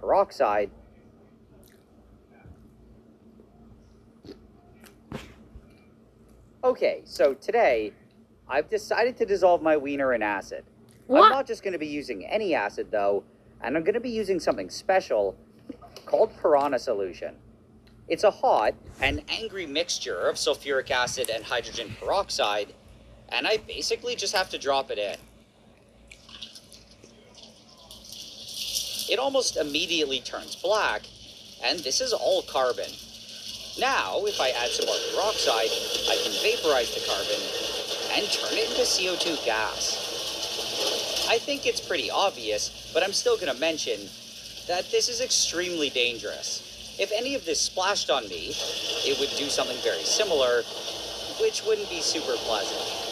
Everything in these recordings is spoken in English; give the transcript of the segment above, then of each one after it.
peroxide. Okay, so today, I've decided to dissolve my wiener in acid. What? I'm not just going to be using any acid, though, and I'm going to be using something special called piranha solution. It's a hot and angry mixture of sulfuric acid and hydrogen peroxide, and I basically just have to drop it in. It almost immediately turns black, and this is all carbon. Now, if I add some more peroxide, I can vaporize the carbon and turn it into CO2 gas. I think it's pretty obvious, but I'm still going to mention that this is extremely dangerous. If any of this splashed on me, it would do something very similar, which wouldn't be super pleasant.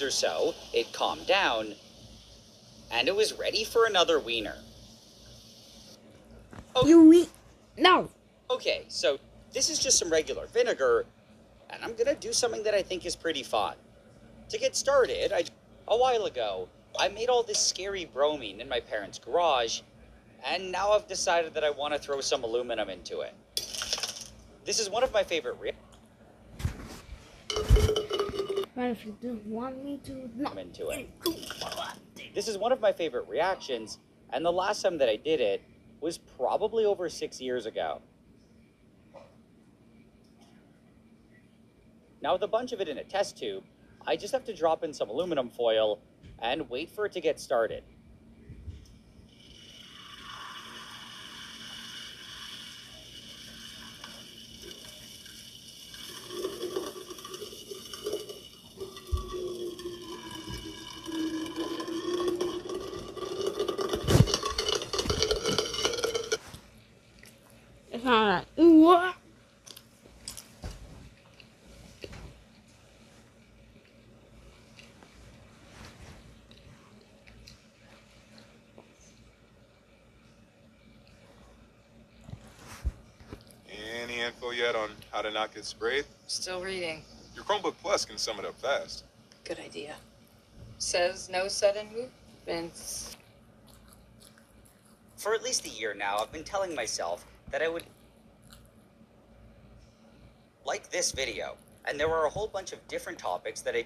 Or so, it calmed down, and it was ready for another wiener. No. Okay, so this is just some regular vinegar, and I'm gonna do something that I think is pretty fun. To get started, a while ago, I made all this scary bromine in my parents' garage, and now I've decided that I want to throw some aluminum into it. This is one of my favorite If you do want me to, no. into it. This is one of my favorite reactions, and the last time that I did it was probably over 6 years ago. Now with a bunch of it in a test tube, I just have to drop in some aluminum foil and wait for it to get started. It's not like, what? Any info yet on how to not get sprayed? Still reading. Your Chromebook Plus can sum it up fast. Good idea. Says no sudden movements. For at least a year now, I've been telling myself that I would like this video, and there were a whole bunch of different topics that I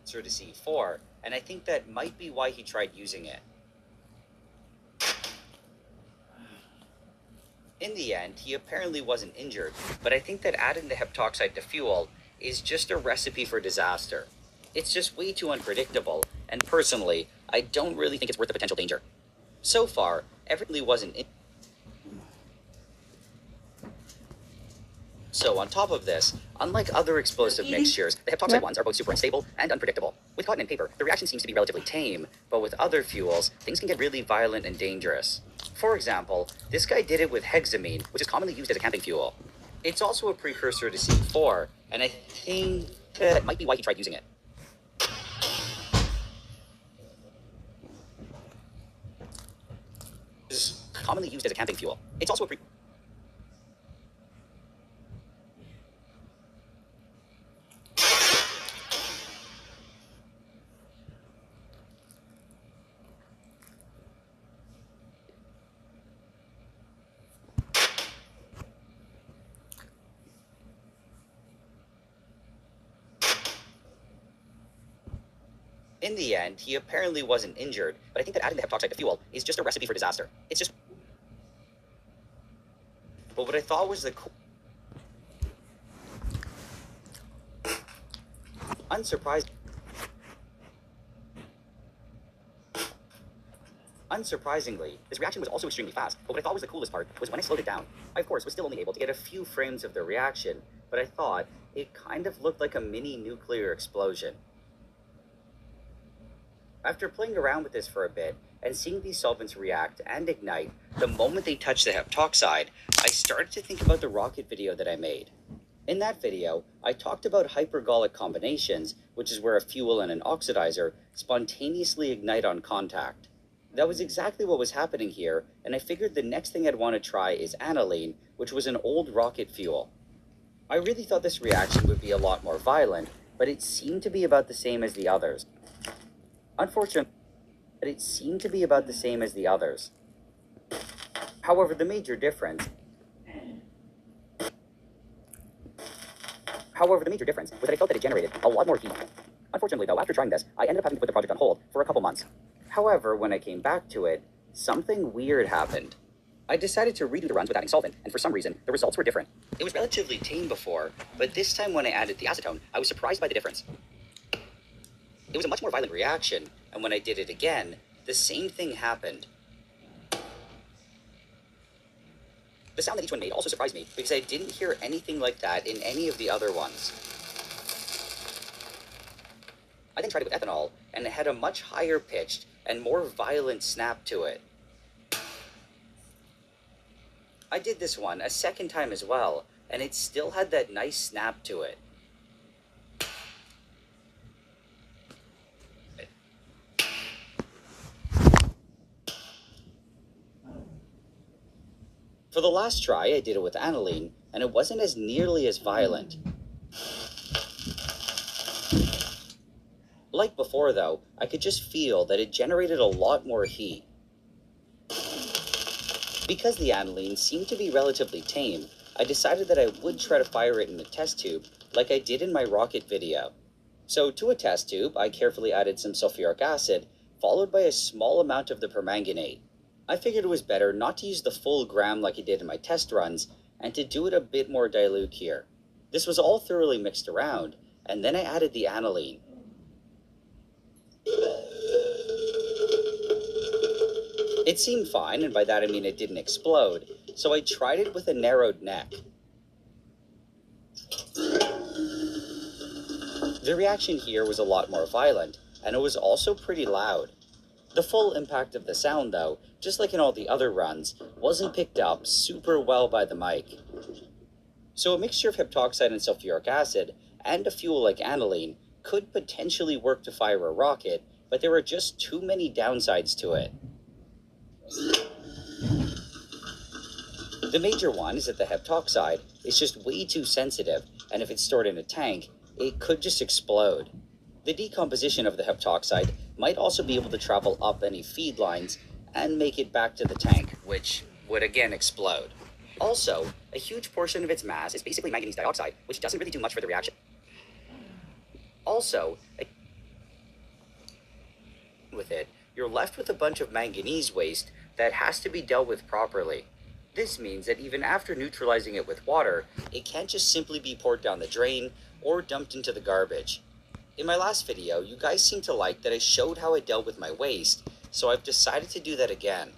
to C4, and I think that might be why he tried using it. In the end, he apparently wasn't injured, but I think that adding the heptoxide to fuel is just a recipe for disaster. It's just way too unpredictable, and personally, I don't really think it's worth the potential danger. So far, everything wasn't in. So on top of this, unlike other explosive mixtures, the heptoxide ones are both super unstable and unpredictable. With cotton and paper, the reaction seems to be relatively tame, but with other fuels, things can get really violent and dangerous. For example, this guy did it with hexamine, which is commonly used as a camping fuel. It's also a precursor to C4, and I think that might be why he tried using it. It's commonly used as a camping fuel. It's also a In the end, he apparently wasn't injured, but I think that adding the heptoxide to fuel is just a recipe for disaster. It's just... But what I thought was the Unsurprisingly, this reaction was also extremely fast, but what I thought was the coolest part was when I slowed it down. I, of course, was still only able to get a few frames of the reaction, but I thought it kind of looked like a mini nuclear explosion. After playing around with this for a bit, and seeing these solvents react and ignite the moment they touch the heptoxide, I started to think about the rocket video that I made. In that video, I talked about hypergolic combinations, which is where a fuel and an oxidizer spontaneously ignite on contact. That was exactly what was happening here, and I figured the next thing I'd want to try is aniline, which was an old rocket fuel. I really thought this reaction would be a lot more violent, but it seemed to be about the same as the others. Unfortunately, However, the major difference was that I felt that it generated a lot more heat. Unfortunately, though, after trying this, I ended up having to put the project on hold for a couple months. However, when I came back to it, something weird happened. I decided to redo the runs with adding solvent, and for some reason, the results were different. It was relatively tame before, but this time when I added the acetone, I was surprised by the difference. It was a much more violent reaction, and when I did it again, the same thing happened. The sound that each one made also surprised me, because I didn't hear anything like that in any of the other ones. I then tried it with ethanol, and it had a much higher pitched and more violent snap to it. I did this one a second time as well, and it still had that nice snap to it. For the last try, I did it with aniline, and it wasn't as nearly as violent. Like before, though, I could just feel that it generated a lot more heat. Because the aniline seemed to be relatively tame, I decided that I would try to fire it in a test tube, like I did in my rocket video. So to a test tube, I carefully added some sulfuric acid, followed by a small amount of the permanganate. I figured it was better not to use the full gram like I did in my test runs, and to do it a bit more dilute here. This was all thoroughly mixed around, and then I added the aniline. It seemed fine, and by that I mean it didn't explode, so I tried it with a narrowed neck. The reaction here was a lot more violent, and it was also pretty loud. The full impact of the sound, though, just like in all the other runs, wasn't picked up super well by the mic. So a mixture of heptoxide and sulfuric acid, and a fuel like aniline, could potentially work to fire a rocket, but there were just too many downsides to it. The major one is that the heptoxide is just way too sensitive, and if it's stored in a tank, it could just explode. The decomposition of the heptoxide might also be able to travel up any feed lines and make it back to the tank, which would again explode. Also, a huge portion of its mass is basically manganese dioxide, which doesn't really do much for the reaction. With it, you're left with a bunch of manganese waste that has to be dealt with properly. This means that even after neutralizing it with water, it can't just simply be poured down the drain or dumped into the garbage. In my last video, you guys seemed to like that I showed how I dealt with my waste, so I've decided to do that again.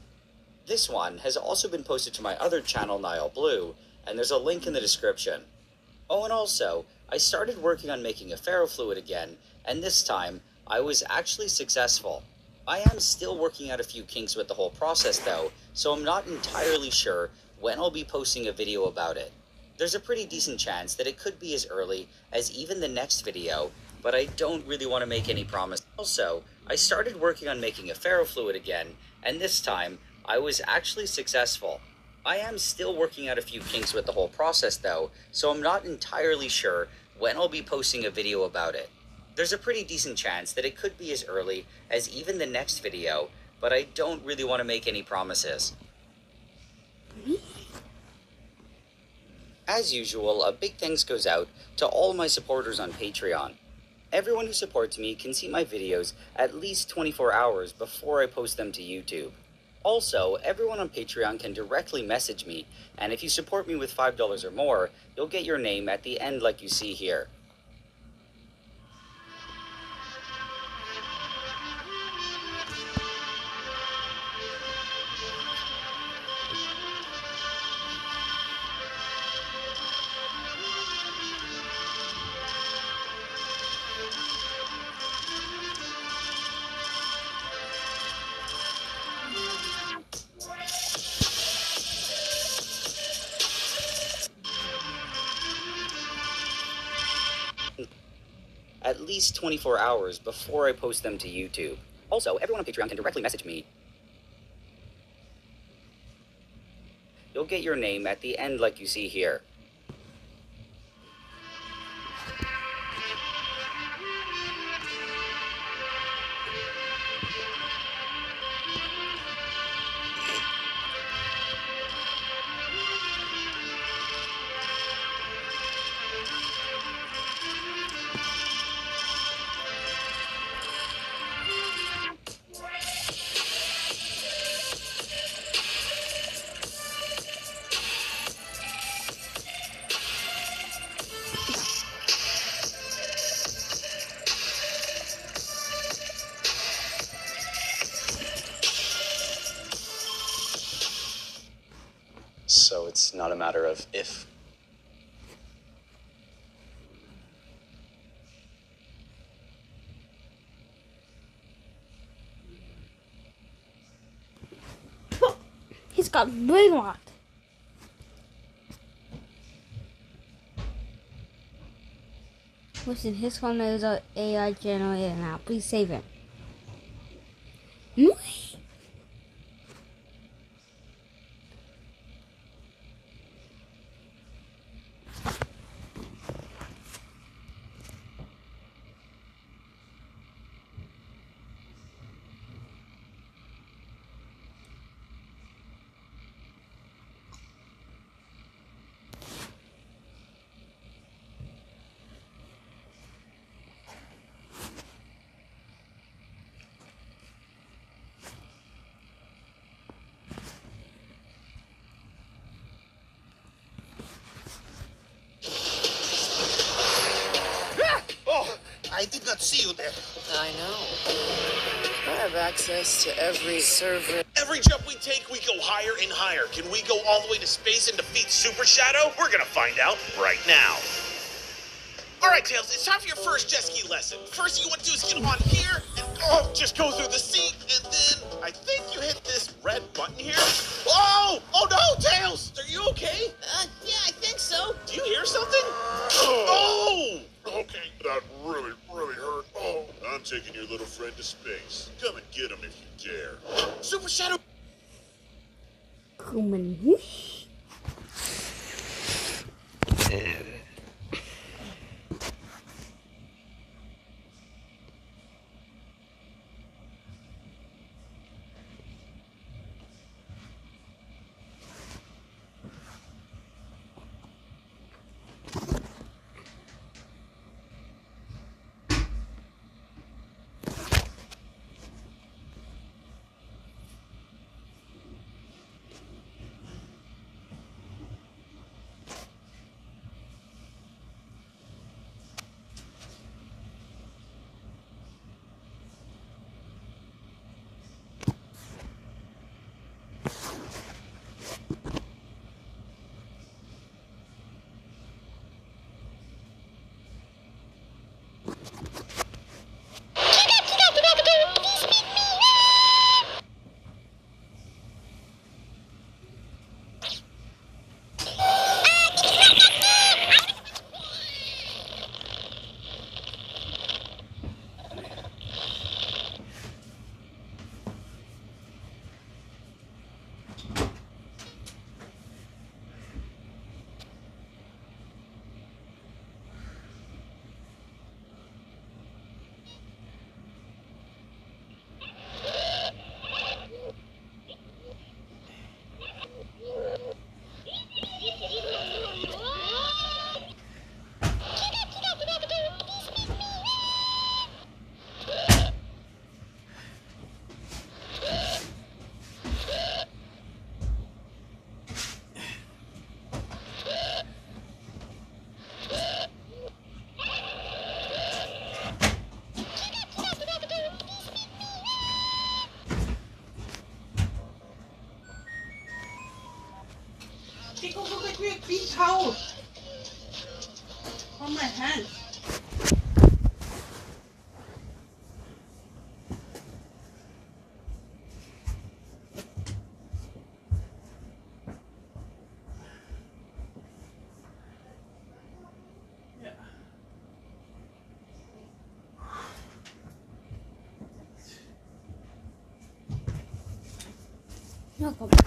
This one has also been posted to my other channel, Nile Blue, and there's a link in the description. Oh, and also, I started working on making a ferrofluid again, and this time, I was actually successful. I am still working out a few kinks with the whole process though, so I'm not entirely sure when I'll be posting a video about it. There's a pretty decent chance that it could be as early as even the next video, but I don't really want to make any promise. Also, I started working on making a ferrofluid again, and this time, I was actually successful. I am still working out a few kinks with the whole process though, so I'm not entirely sure when I'll be posting a video about it. There's a pretty decent chance that it could be as early as even the next video, but I don't really want to make any promises. As usual, a big thanks goes out to all my supporters on Patreon. Everyone who supports me can see my videos at least 24 hours before I post them to YouTube. Also, everyone on Patreon can directly message me, and if you support me with $5 or more, you'll get your name at the end like you see here. At least 24 hours before I post them to YouTube. Also, everyone on Patreon can directly message me. You'll get your name at the end like you see here. a matter of if. He's got brainlocked. Listen, his phone is a AI generator now. Please save him. I did not see you there. I know. I have access to every server. Every jump we take, we go higher and higher. Can we go all the way to space and defeat Super Shadow? We're gonna find out right now. All right, Tails, it's time for your first jet ski lesson. First thing you want to do is get on here and just go through the seat, and then I think you hit this red button here. Oh! Oh no, Tails! Are you okay? Yeah, I think so. Do you hear something? Oh! Okay, that really hurt. Oh, I'm taking your little friend to space. Come and get him if you dare. Super Shadow! Come on. Chico, look like we have big towels on my hands. No, come on.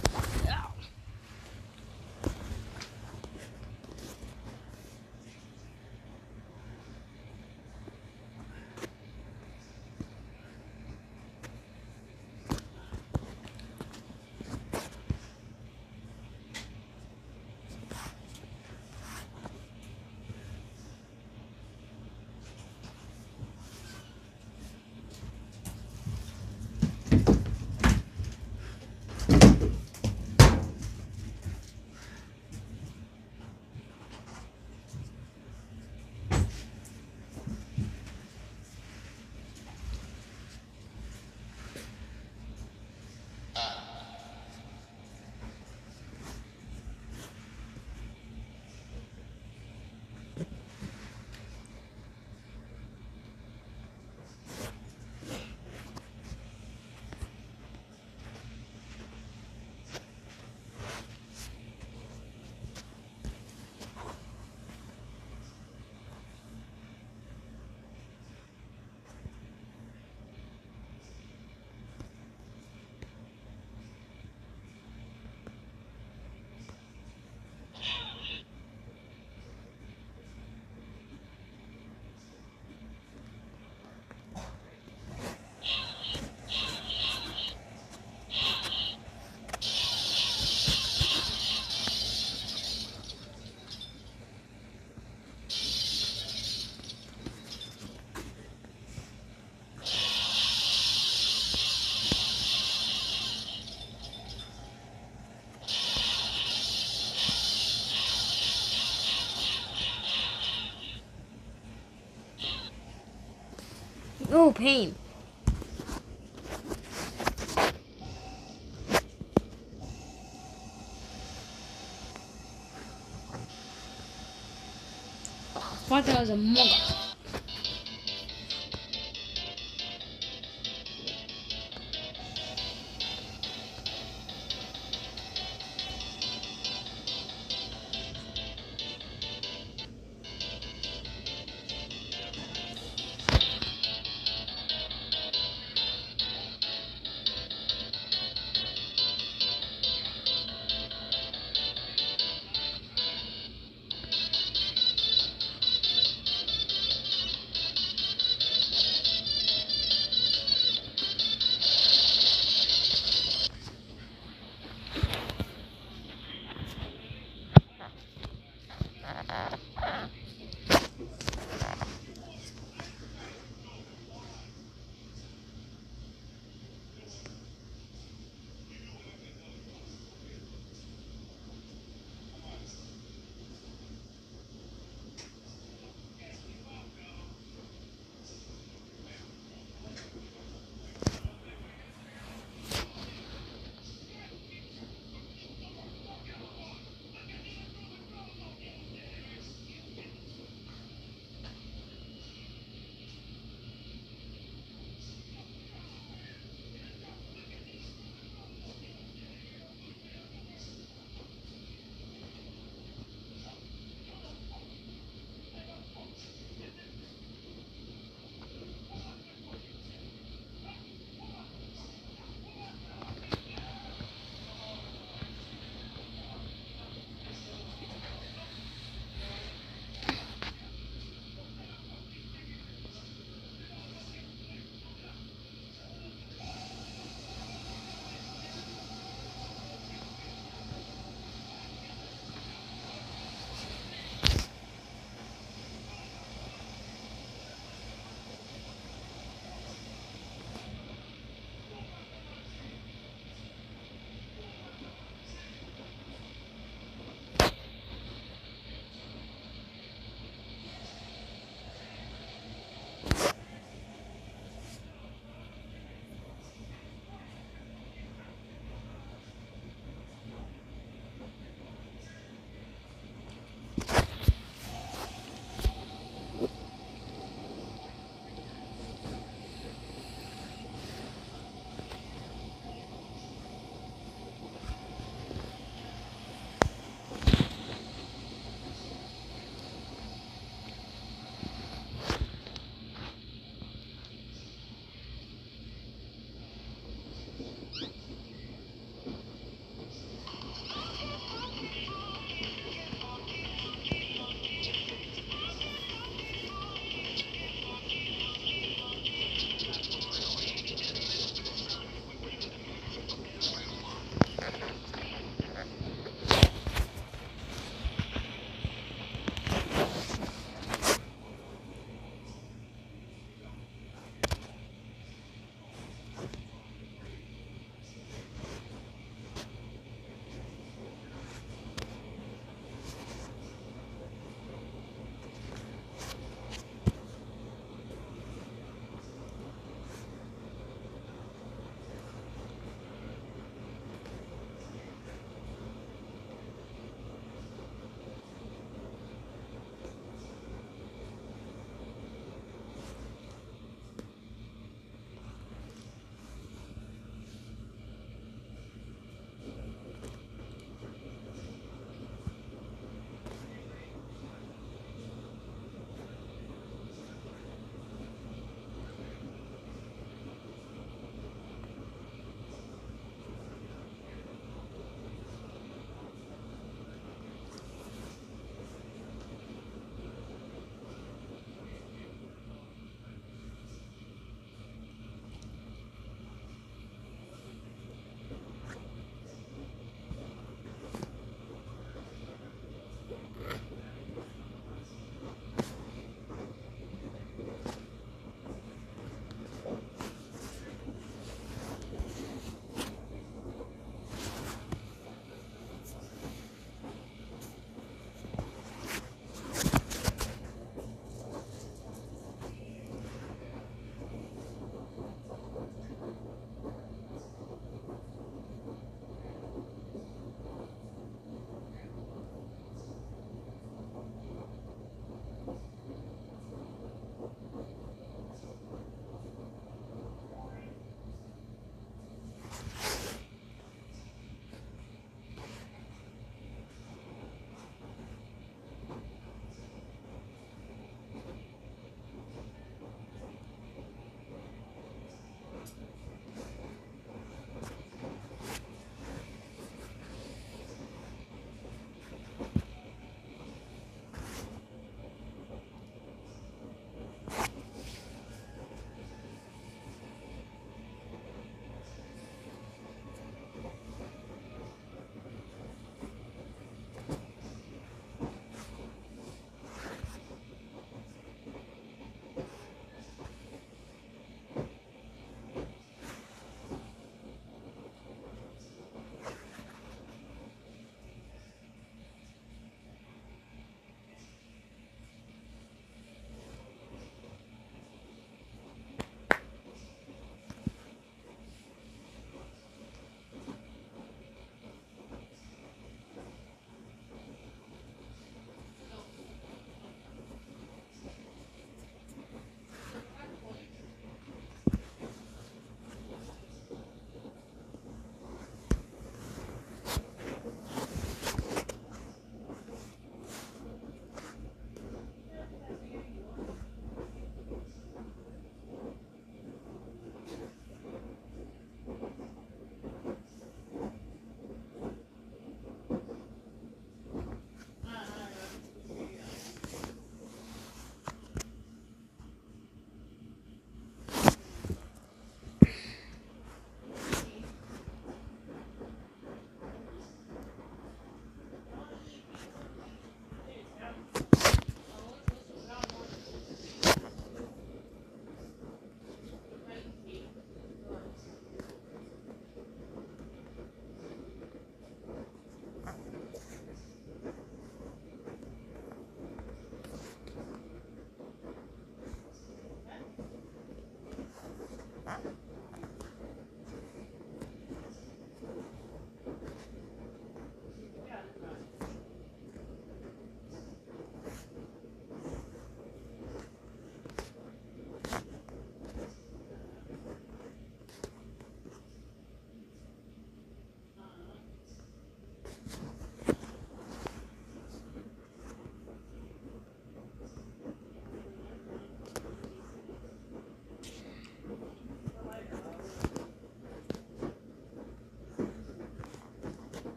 Oh, pain. I thought that was a mugger.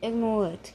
Ignore it.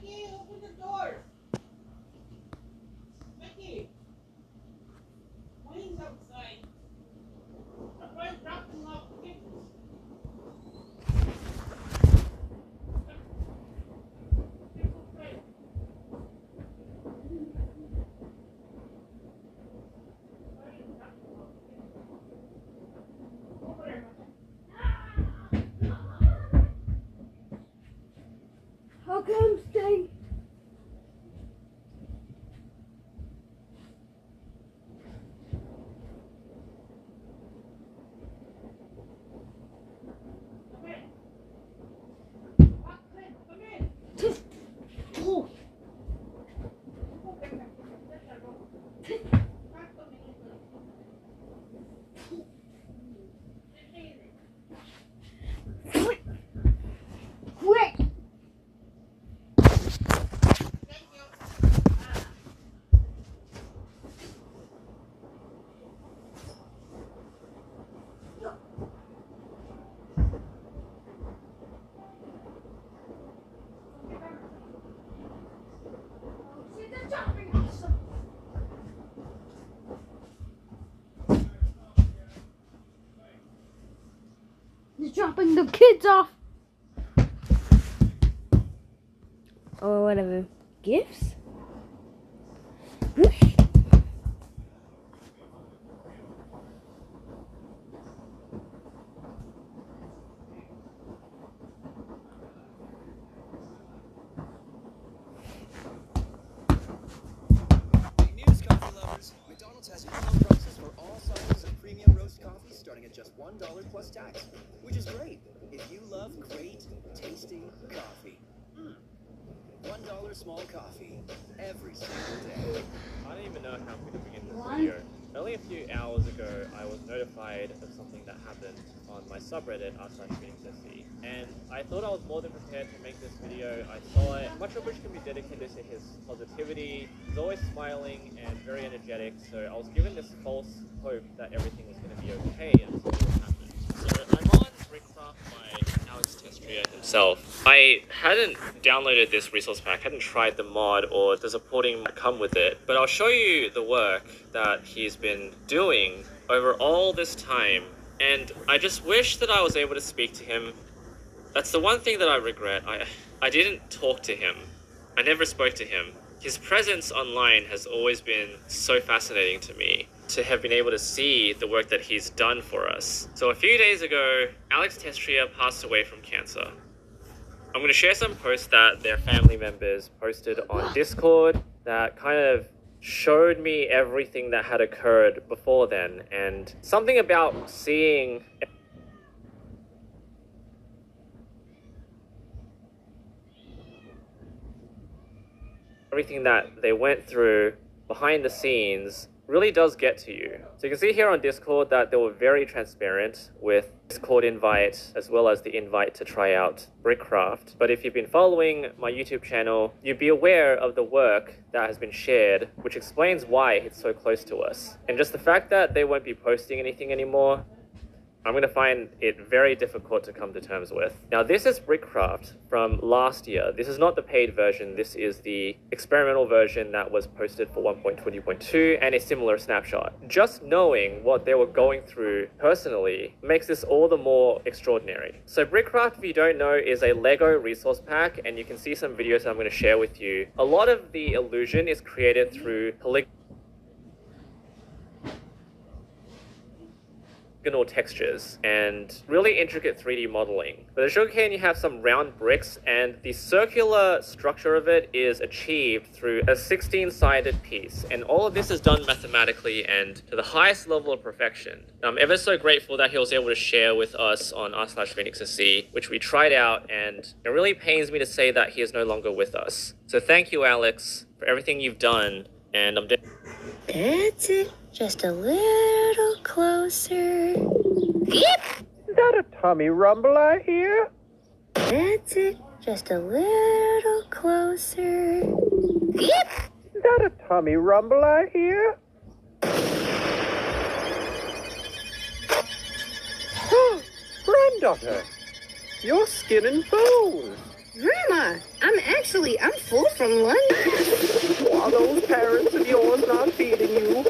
Mickey, open the door. Mickey. Wayne's outside. I'm going to drop him off the kittens. How come stay? Oh. Quick! He's dropping the kids off. Or whatever. Gifts? News, coffee lovers. McDonald's has promo prices for all sizes of premium roast coffee starting at just $1 plus tax, which is great if you love great, tasting coffee. $1 small coffee every single day. I don't even know how I'm going to begin this video. Only a few hours ago, I was notified of something that happened on my subreddit r/reading and I thought I was more than prepared to make this video. I saw it, much of which can be dedicated to his positivity. He's always smiling and very energetic, so I was given this false hope that everything was going to be okay and something would happen. So I'm on Rickcraft by Alex Test Testria himself. I hadn't downloaded this resource pack, hadn't tried the mod or the supporting come with it, but I'll show you the work that he's been doing over all this time, and I just wish that I was able to speak to him. That's the one thing that I regret. I didn't talk to him. I never spoke to him. His presence online has always been so fascinating to me, to have been able to see the work that he's done for us. So a few days ago, Alex Testria passed away from cancer. I'm going to share some posts that their family members posted on Discord that kind of showed me everything that had occurred before then, and something about seeing everything that they went through behind the scenes really does get to you. So you can see here on Discord that they were very transparent with Discord invite as well as the invite to try out Brickcraft. But if you've been following my YouTube channel, you'd be aware of the work that has been shared, which explains why it's so close to us. And just the fact that they won't be posting anything anymore, I'm going to find it very difficult to come to terms with. Now, this is Brickcraft from last year. This is not the paid version. This is the experimental version that was posted for 1.20.2 and a similar snapshot. Just knowing what they were going through personally makes this all the more extraordinary. So Brickcraft, if you don't know, is a Lego resource pack, and you can see some videos that I'm going to share with you. A lot of the illusion is created through polygonal textures and really intricate 3D modeling. For the sugarcane, you have some round bricks, and the circular structure of it is achieved through a 16-sided piece. And all of this is done mathematically and to the highest level of perfection. I'm ever so grateful that he was able to share with us on r/PhoenixSC, which we tried out, and it really pains me to say that he is no longer with us. So thank you, Alex, for everything you've done, and I'm That's it. Just a little closer. Yep! Is that a tummy rumble I hear? That's it. Just a little closer. Yep! Is that a tummy rumble I hear? Granddaughter, you're skin and bones. Grandma, I'm full from lunch. Are those parents of yours not feeding you?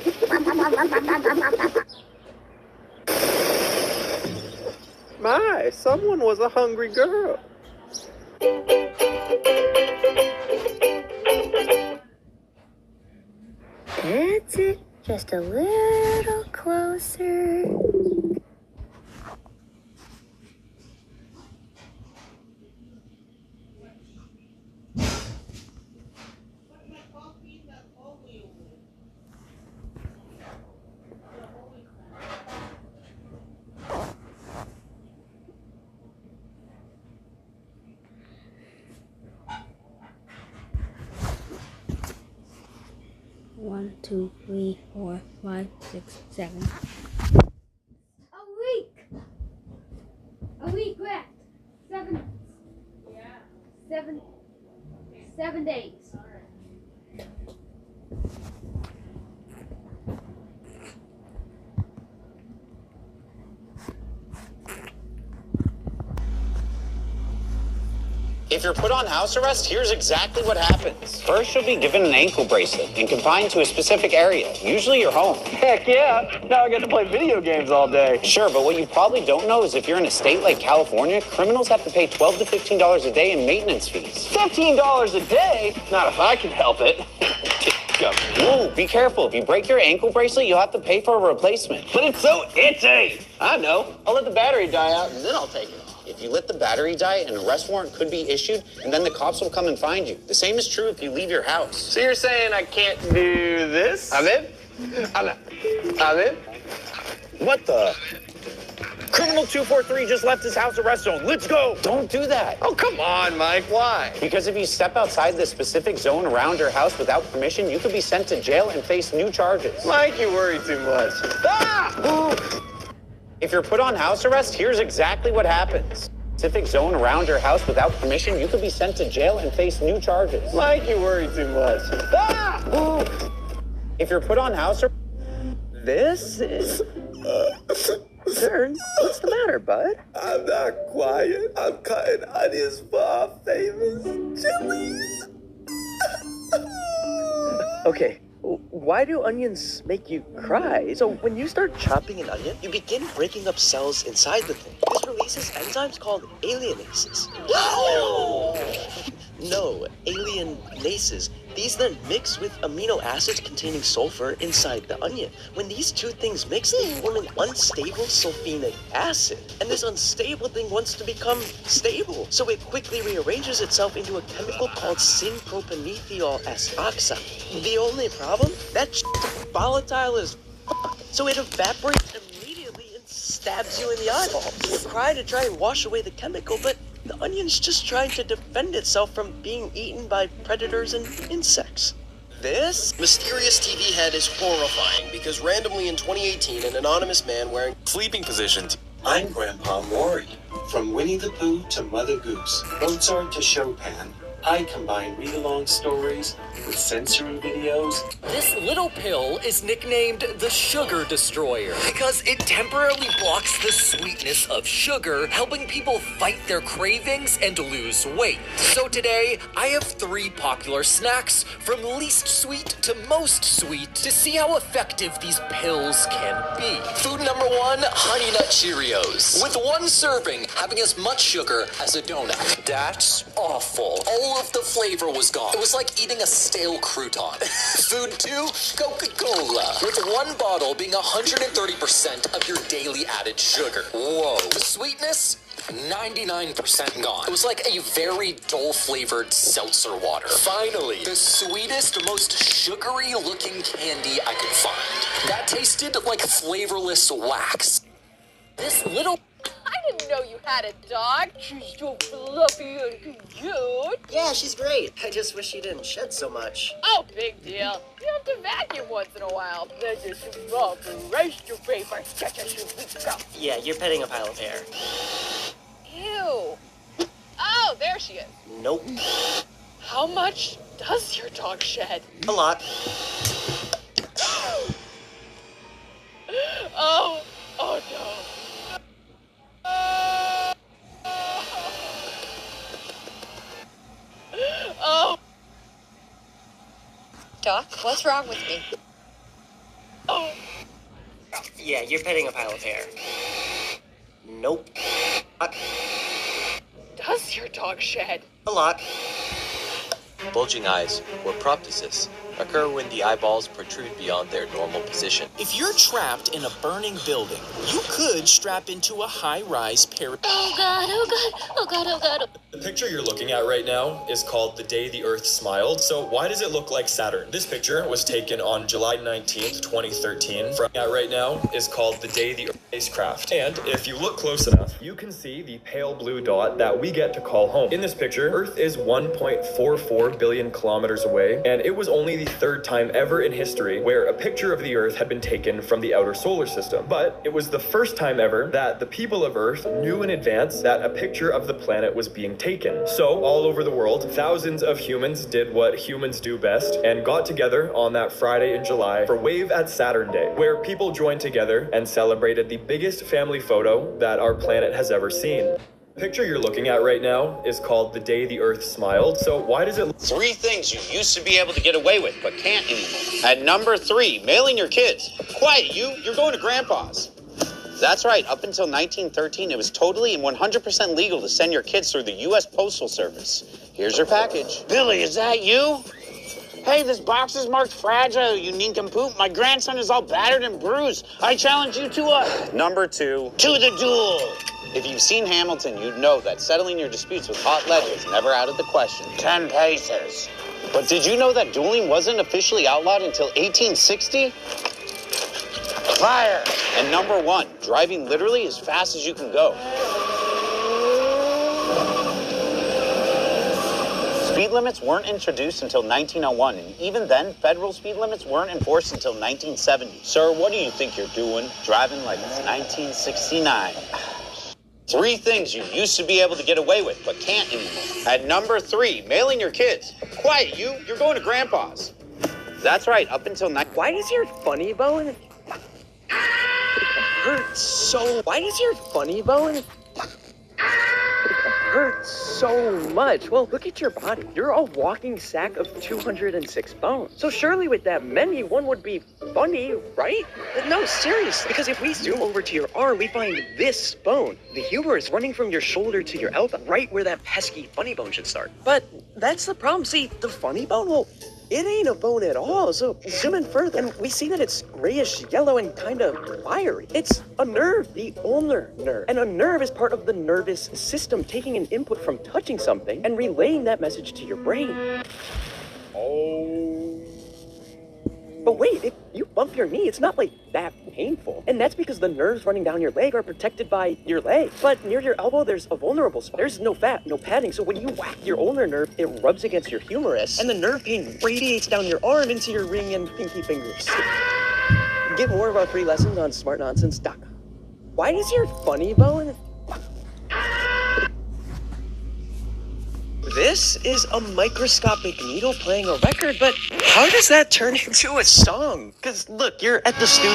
My, someone was a hungry girl. That's it. Just a little closer. One, two, three, 4, 5, 6, 7. A week left. 7 days. If you're put on house arrest, here's exactly what happens. First, you'll be given an ankle bracelet and confined to a specific area, usually your home. Heck yeah! Now I get to play video games all day. Sure, but what you probably don't know is if you're in a state like California, criminals have to pay $12 to $15 a day in maintenance fees. $15 a day? Not if I can help it. Whoa, be careful. If you break your ankle bracelet, you'll have to pay for a replacement. But it's so itchy! I know. I'll let the battery die out and then I'll take it. If you let the battery die, an arrest warrant could be issued, and then the cops will come and find you. The same is true if you leave your house. So you're saying I can't do this? I'm in. What the? Criminal 243 just left his house arrest zone. Let's go. Don't do that. Oh, come on, Mike. Why? Because if you step outside the specific zone around your house without permission, you could be sent to jail and face new charges. Mike, you worry too much. Ah! If you're put on house arrest, here's exactly what happens. Specific zone around your house without permission, you could be sent to jail and face new charges. Mike, you worry too much. Ah! If you're put on house arrest, This is turn. What's the matter, bud? I'm not quiet. I'm cutting onions for our famous chilies. Okay, why do onions make you cry? So when you start chopping an onion, you begin breaking up cells inside the thing. This releases enzymes called alienases. No, alienases. These then mix with amino acids containing sulfur inside the onion. When these two things mix, they form an unstable sulfenic acid. And this unstable thing wants to become stable. So it quickly rearranges itself into a chemical called synpropanethiol S-oxide. The only problem? That shit's volatile as fuck. So it evaporates immediately and stabs you in the eyeball. You cry to try and wash away the chemical, but the onion's just trying to defend itself from being eaten by predators and insects. This mysterious TV head is horrifying because randomly in 2018, an anonymous man wearing sleeping positions. I'm Grandpa Maury. From Winnie the Pooh to Mother Goose, Mozart to Chopin, I combine read-along stories with sensory videos. This little pill is nicknamed the Sugar Destroyer because it temporarily blocks the sweetness of sugar, helping people fight their cravings and lose weight. So today, I have 3 popular snacks from least sweet to most sweet to see how effective these pills can be. Food number 1, Honey Nut Cheerios. With 1 serving, having as much sugar as a donut. That's awful. All of the flavor was gone. It was like eating a stale crouton. Food 2, Coca-Cola. With 1 bottle being 130% of your daily added sugar. Whoa. The sweetness? 99% gone. It was like a very dull-flavored seltzer water. Finally, the sweetest, most sugary-looking candy I could find. That tasted like flavorless wax. This little... I didn't know you had a dog. She's so fluffy and cute. Yeah, she's great. I just wish she didn't shed so much. Oh, big deal. You have to vacuum once in a while. This is small erase your paper. Yeah, you're petting a pile of hair. Ew. Oh, there she is. Nope. How much does your dog shed? A lot. Oh no. Oh. Doc, what's wrong with me? Oh. Yeah, you're petting a pile of hair. Nope. Does your dog shed? A lot. Bulging eyes, or proptosis, occur when the eyeballs protrude beyond their normal position. If you're trapped in a burning building, you could strap into a high-rise parachute. Oh God, oh God, oh God, oh God. The picture you're looking at right now is called The Day the Earth Smiled. So why does it look like Saturn? This picture was taken on July 19th, 2013. Right now is called The Day the Earth Spacecraft. And if you look close enough, you can see the pale blue dot that we get to call home. In this picture, Earth is 1.44 billion kilometers away, and it was only the 3rd time ever in history where a picture of the Earth had been taken from the outer solar system. But it was the first time ever that the people of Earth knew in advance that a picture of the planet was being taken. So all over the world, thousands of humans did what humans do best and got together on that Friday in July for Wave at Saturn Day, where people joined together and celebrated the biggest family photo that our planet has ever seen. The picture you're looking at right now is called The Day the Earth Smiled. So why does it... 3 things you used to be able to get away with, but can't anymore. At number 3, mailing your kids. Quiet, you're going to Grandpa's. That's right, up until 1913, it was totally and 100% legal to send your kids through the U.S. Postal Service. Here's your package. Billy, is that you? Hey, this box is marked fragile, you nincompoop. My grandson is all battered and bruised. I challenge you to a... Number 2, to the duel. If you've seen Hamilton, you'd know that settling your disputes with hot lead is never out of the question. 10 paces. But did you know that dueling wasn't officially outlawed until 1860? Fire! And number 1, driving literally as fast as you can go. Speed limits weren't introduced until 1901, and even then, federal speed limits weren't enforced until 1970. Sir, what do you think you're doing, driving like it's 1969? 3 things you used to be able to get away with, but can't anymore. At number 3, mailing your kids. Quiet, you're going to Grandpa's. That's right, up until... Why is your funny bone hurts so... Why does your funny bone hurt so much? Well, look at your body. You're a walking sack of 206 bones. So surely with that many, one would be funny, right? No, seriously. Because if we zoom over to your arm, we find this bone. The humerus running from your shoulder to your elbow, right where that pesky funny bone should start. But that's the problem. See, the funny bone, well, it ain't a bone at all. So zoom in further, and we see that it's grayish yellow and kind of wiry. It's a nerve, the ulnar nerve. And a nerve is part of the nervous system, taking an input from touching something and relaying that message to your brain. Oh. But wait, if you bump your knee, it's not like that painful. And that's because the nerves running down your leg are protected by your leg. But near your elbow, there's a vulnerable spot. There's no fat, no padding. So when you whack your ulnar nerve, it rubs against your humerus, and the nerve pain radiates down your arm into your ring and pinky fingers. Get more of our free lessons on smartnonsense.com. Why does your funny bone... This is a microscopic needle playing a record, but how does that turn into a song? Because look, you're at the studio.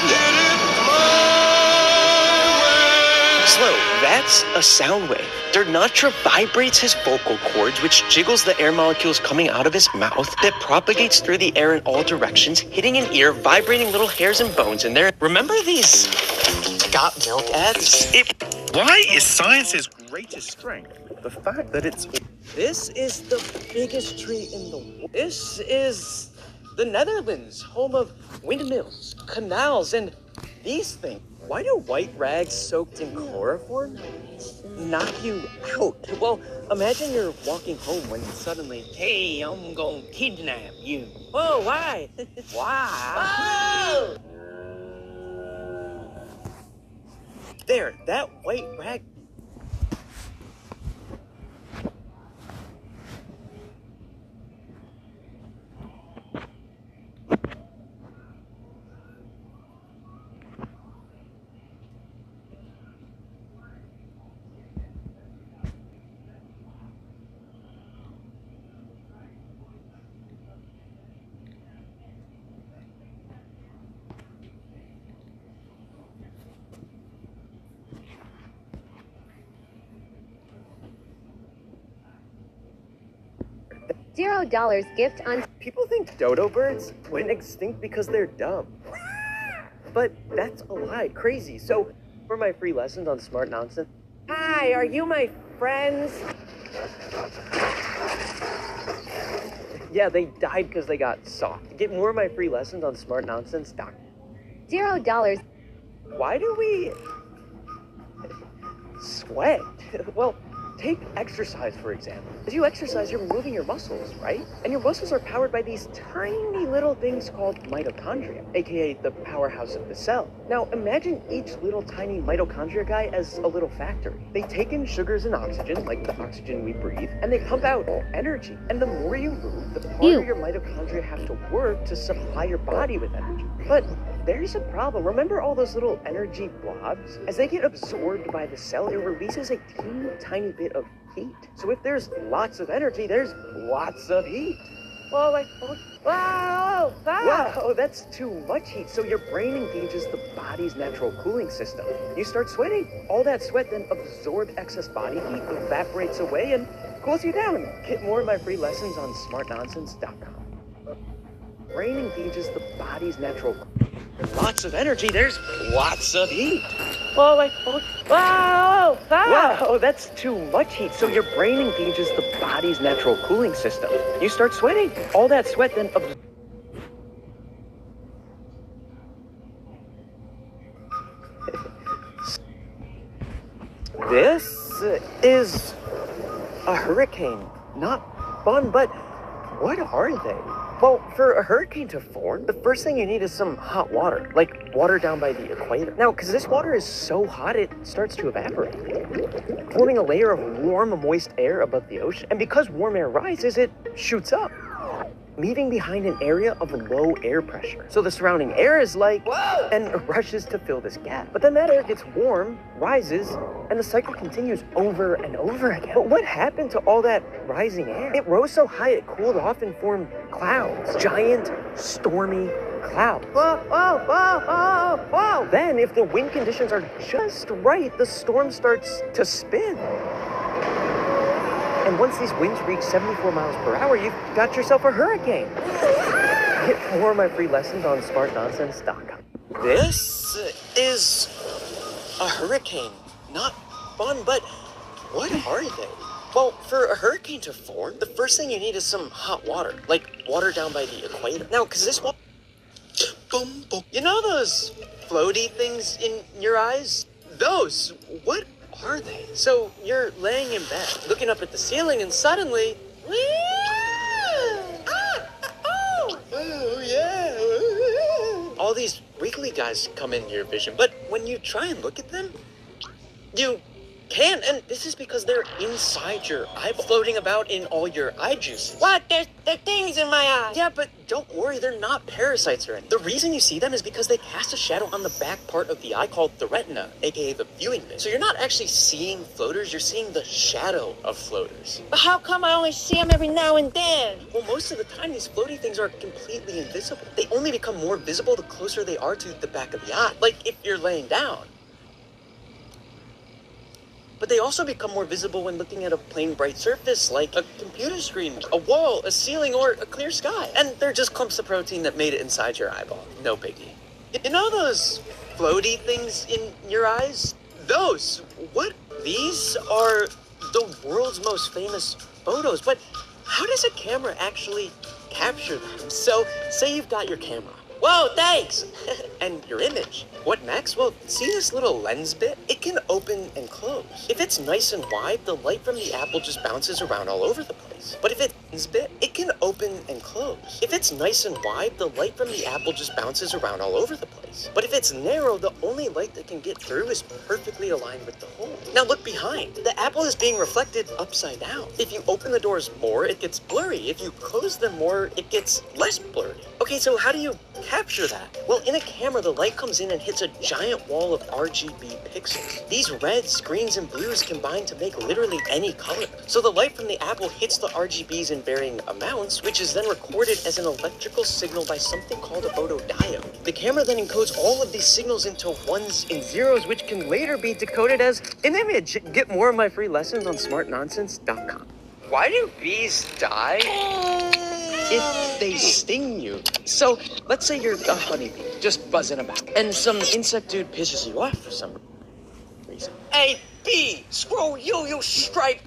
Slow, that's a sound wave. Dernatra vibrates his vocal cords, which jiggles the air molecules coming out of his mouth, that propagates through the air in all directions, hitting an ear, vibrating little hairs and bones in there. Remember these Got Milk ads? Why is science's greatest strength the fact that it's... This is the biggest tree in the world. This is the Netherlands, home of windmills, canals, and these things. Why do white rags soaked in chloroform knock you out? Well, imagine you're walking home when suddenly, hey, I'm gonna kidnap you. Whoa, why? Why? Oh! There, that white rag. $0 gift on... People think dodo birds went extinct because they're dumb. But that's a lie. Crazy. So, for my free lessons on smart nonsense... Hi, are you my friends? Yeah, they died because they got soft. Get more of my free lessons on smartnonsense.com. $0. Why do we... sweat? Well... Take exercise, for example. As you exercise, you're moving your muscles, right? And your muscles are powered by these tiny little things called mitochondria, aka the powerhouse of the cell. Now, imagine each little tiny mitochondria guy as a little factory. They take in sugars and oxygen, like the oxygen we breathe, and they pump out energy. And the more you move, the harder your mitochondria have to work to supply your body with energy. But there's a problem. Remember all those little energy blobs? As they get absorbed by the cell, it releases a teeny tiny bit of heat. So if there's lots of energy, there's lots of heat. Whoa, wow, that's too much heat. So your brain engages the body's natural cooling system. You start sweating. All that sweat then absorbs excess body heat, evaporates away, and cools you down. Get more of my free lessons on smartnonsense.com. Brain engages the body's natural cooling. Lots of energy, there's lots of heat. Wow, that's too much heat. So your brain engages the body's natural cooling system. You start sweating. All that sweat then This is a hurricane. Not fun, but what are they? Well, for a hurricane to form, the first thing you need is some hot water, like water down by the equator. Now, because this water is so hot, it starts to evaporate, forming a layer of warm, moist air above the ocean. And because warm air rises, it shoots up, leaving behind an area of low air pressure. So the surrounding air is like, whoa, and rushes to fill this gap. But then that air gets warm, rises, and the cycle continues over and over again. But what happened to all that rising air? It rose so high it cooled off and formed clouds. Giant, stormy cloud. Whoa, whoa, whoa, whoa, whoa! Then, if the wind conditions are just right, the storm starts to spin. And once these winds reach 74 miles per hour, you've got yourself a hurricane. Get more of my free lessons on smartnonsense.com. This is a hurricane. Not fun, but what are they? Well, for a hurricane to form, the first thing you need is some hot water, like water down by the equator. Now, because this water... Boom, boom. You know those floaty things in your eyes? Those, what are they? So you're laying in bed, looking up at the ceiling, and suddenly... Oh, yeah. All these wiggly guys come into your vision, but when you try and look at them, you can't, and this is because they're inside your eye, floating about in all your eye juices. What? There's things in my eye. Yeah, but don't worry, they're not parasites or anything. The reason you see them is because they cast a shadow on the back part of the eye called the retina, aka the viewing disc. So you're not actually seeing floaters, you're seeing the shadow of floaters. But how come I only see them every now and then? Well, most of the time, these floaty things are completely invisible. They only become more visible the closer they are to the back of the eye, like if you're laying down. But they also become more visible when looking at a plain bright surface, like a computer screen, a wall, a ceiling, or a clear sky. And they're just clumps of protein that made it inside your eyeball. No biggie. You know those floaty things in your eyes? Those, what? These are the world's most famous photos, but how does a camera actually capture them? So, say you've got your camera. Whoa, thanks! And your image. What next? Well, see this little lens bit? It can open and close. If it's nice and wide, the light from the apple just bounces around all over the place. But if it's bit, it can open and close. If it's nice and wide, the light from the apple just bounces around all over the place. But if it's narrow, the only light that can get through is perfectly aligned with the hole. Now look behind. The apple is being reflected upside down. If you open the doors more, it gets blurry. If you close them more, it gets less blurry. Okay, so how do you capture that? Well, in a camera, the light comes in and hits a giant wall of RGB pixels. These reds, greens, and blues combine to make literally any color. So the light from the apple hits the RGBs in varying amounts, which is then recorded as an electrical signal by something called a photodiode. The camera then encodes all of these signals into ones and zeros, which can later be decoded as an image. Get more of my free lessons on smartnonsense.com. Why do bees die? If they sting you. So, let's say you're a honeybee, just buzzing about, and some insect dude pisses you off for some reason. Hey, bee! Screw you, you stripe!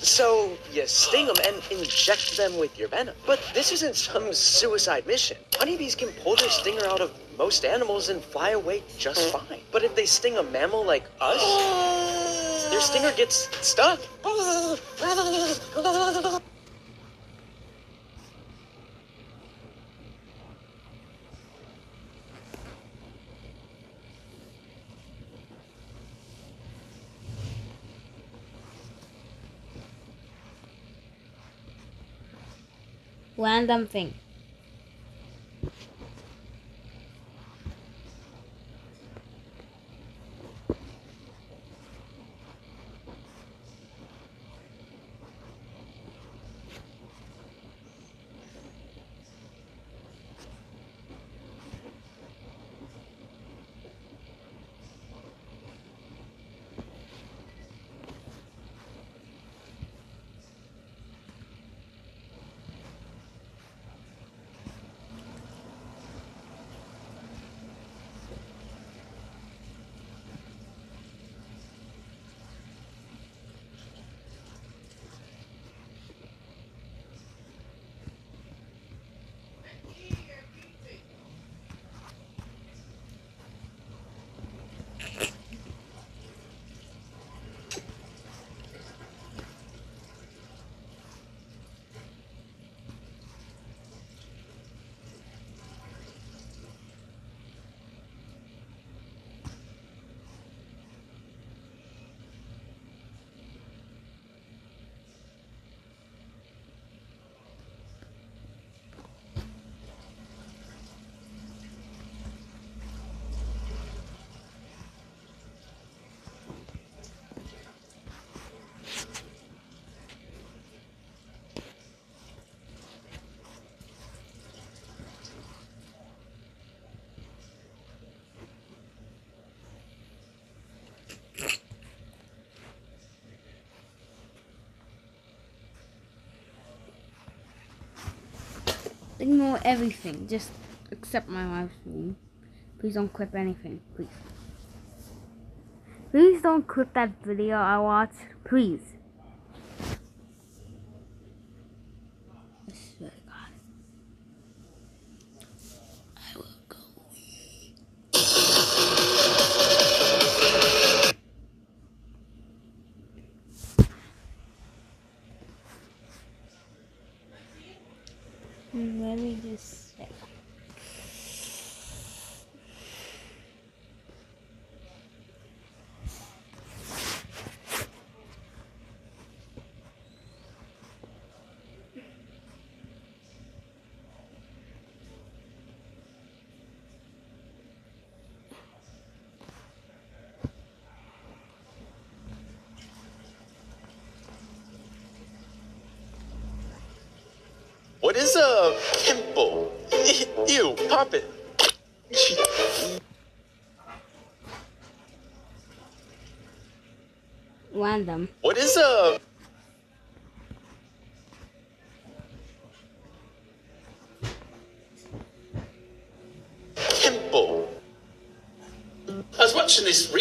So, you sting them and inject them with your venom. But this isn't some suicide mission. Honeybees can pull their stinger out of most animals and fly away just fine. But if they sting a mammal like us, their stinger gets stuck. Random thing. Ignore everything, just accept my live stream. Please don't clip anything, please. Please don't clip that video I watched, please. I swear to God. I will go. Let me just say. What is a pimple? Ew, pop it. Random. What is a pimple? I was watching this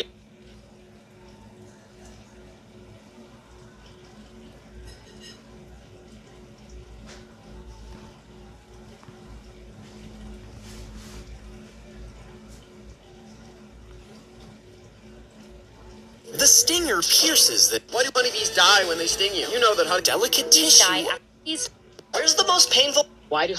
The stinger pierces the... Why do honeybees die when they sting you? You know that delicate tissue... Where's the most painful... Why do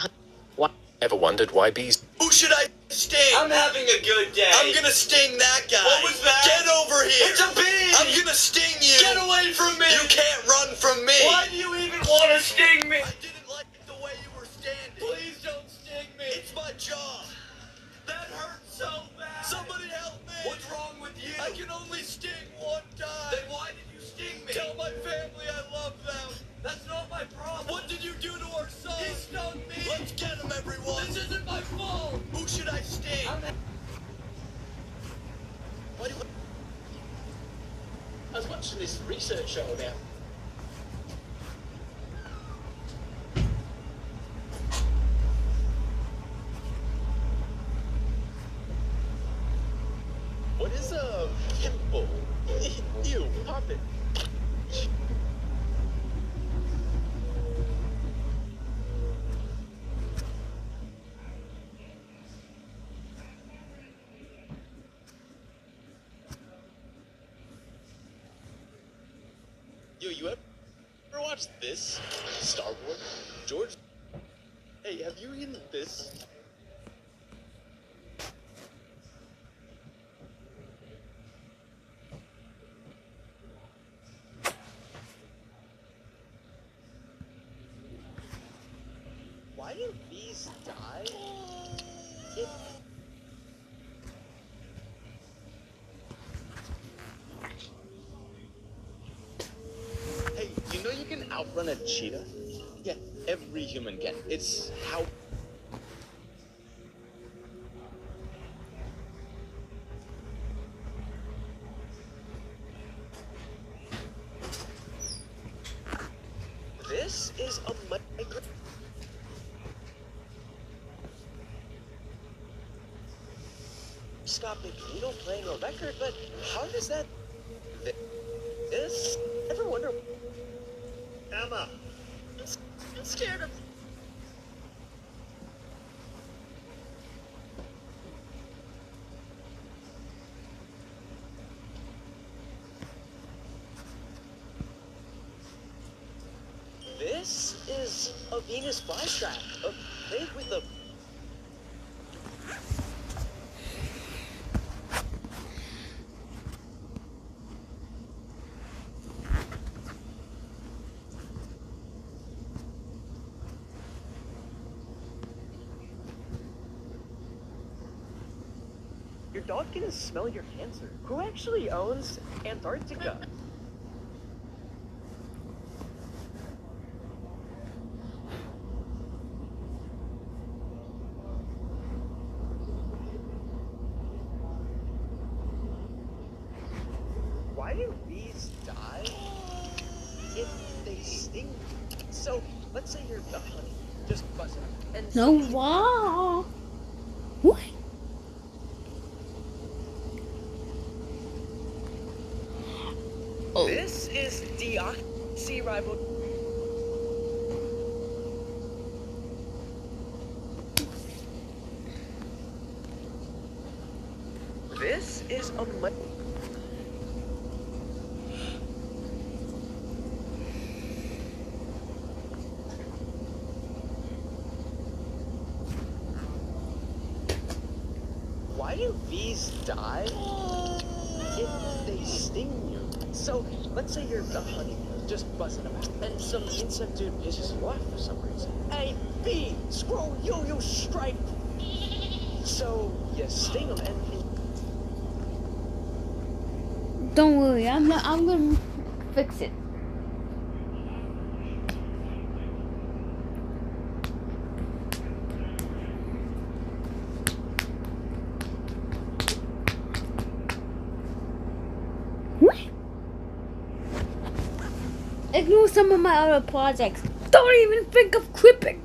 Ever wondered why bees? Who should I sting? I'm having a good day. I'm gonna sting that guy. What was that? Get over here. It's a bee. I'm gonna sting you. Get away from me. You can't run from me. Why do you even want to sting me? I didn't like the way you were standing. Please don't sting me. It's my jaw. That hurts so bad. Somebody help me. What's wrong with you? I can only sting one time. Then why did you sting me? Tell my family I love them. That's not my problem. What did you do to our son? He stung me. Let's get him, everyone. This isn't my fault. Who should I sting? I was watching this research show about... What is a pimple? Ew, pop it. Yo, you ever watched this? Star Wars? George? Hey, have you eaten this? Why do bees die? Hey, you know you can outrun a cheetah? Yeah, every human can. It's how... This is a micro... Microscopic needle playing a record, but how does that... This? Ever wonder... Emma! I'm scared of... This is a Venus flytrap, made with a... Your dog can smell your cancer. Who actually owns Antarctica? Why do bees die if they sting? So, let's say you're the honey. Just buzzing. And No, wow. What? This is deoxyribo. This is a Why do bees die if they sting you? So, let's say you're a honey just buzzing about, and some insect dude pisses you off for some reason. Hey, bee, scroll yo-yo stripe. So, you sting him, and Don't worry, I'm gonna fix it. What? Ignore some of my other projects. Don't even think of clipping.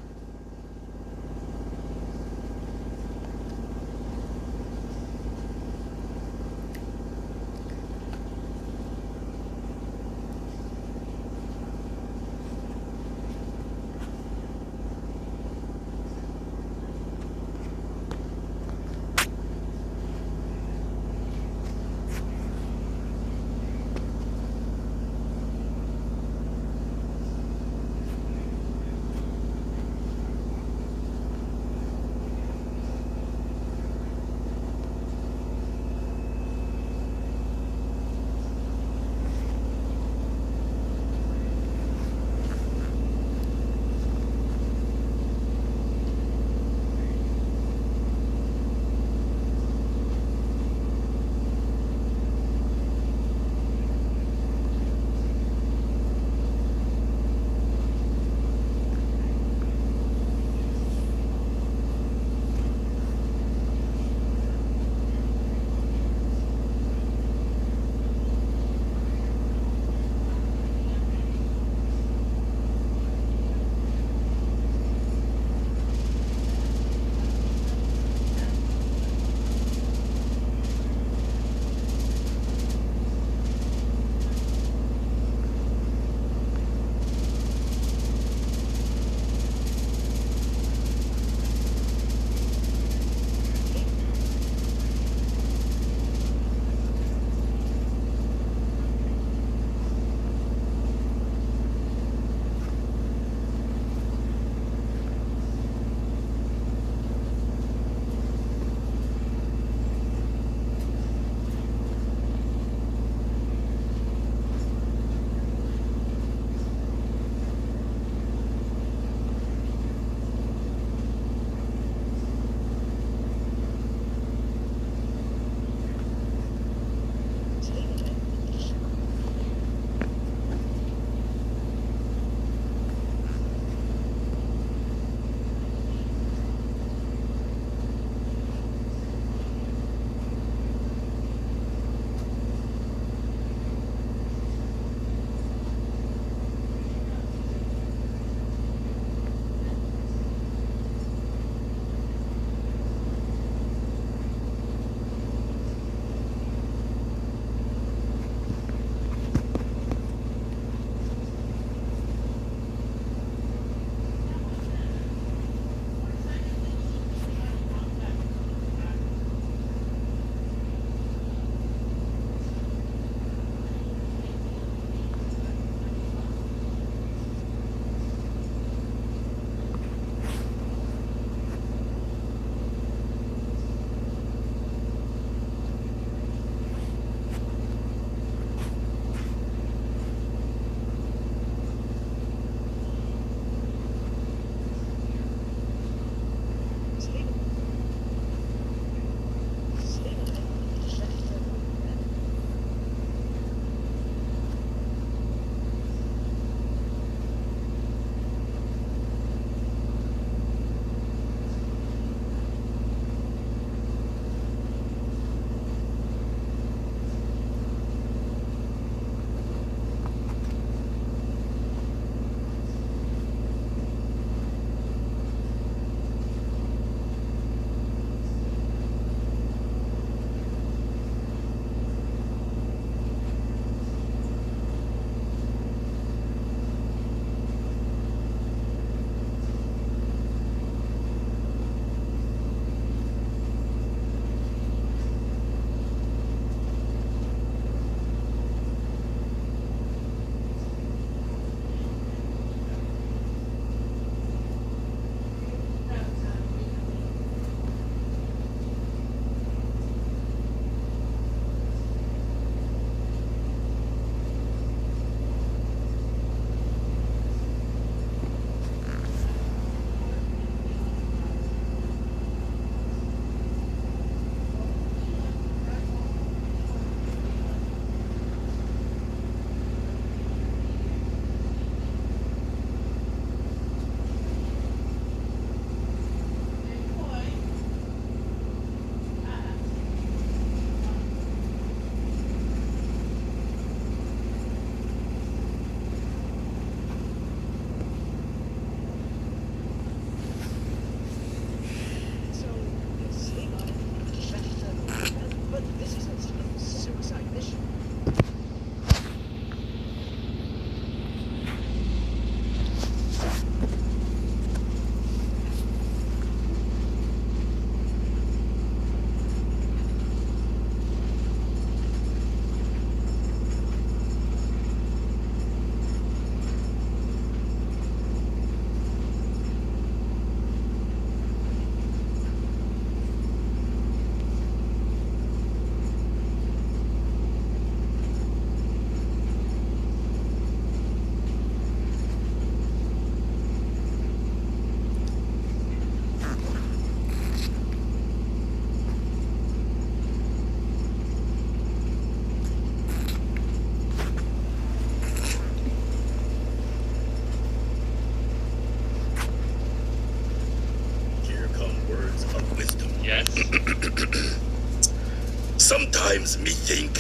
Sometimes me think,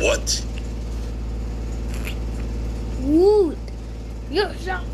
what? Wood. You shall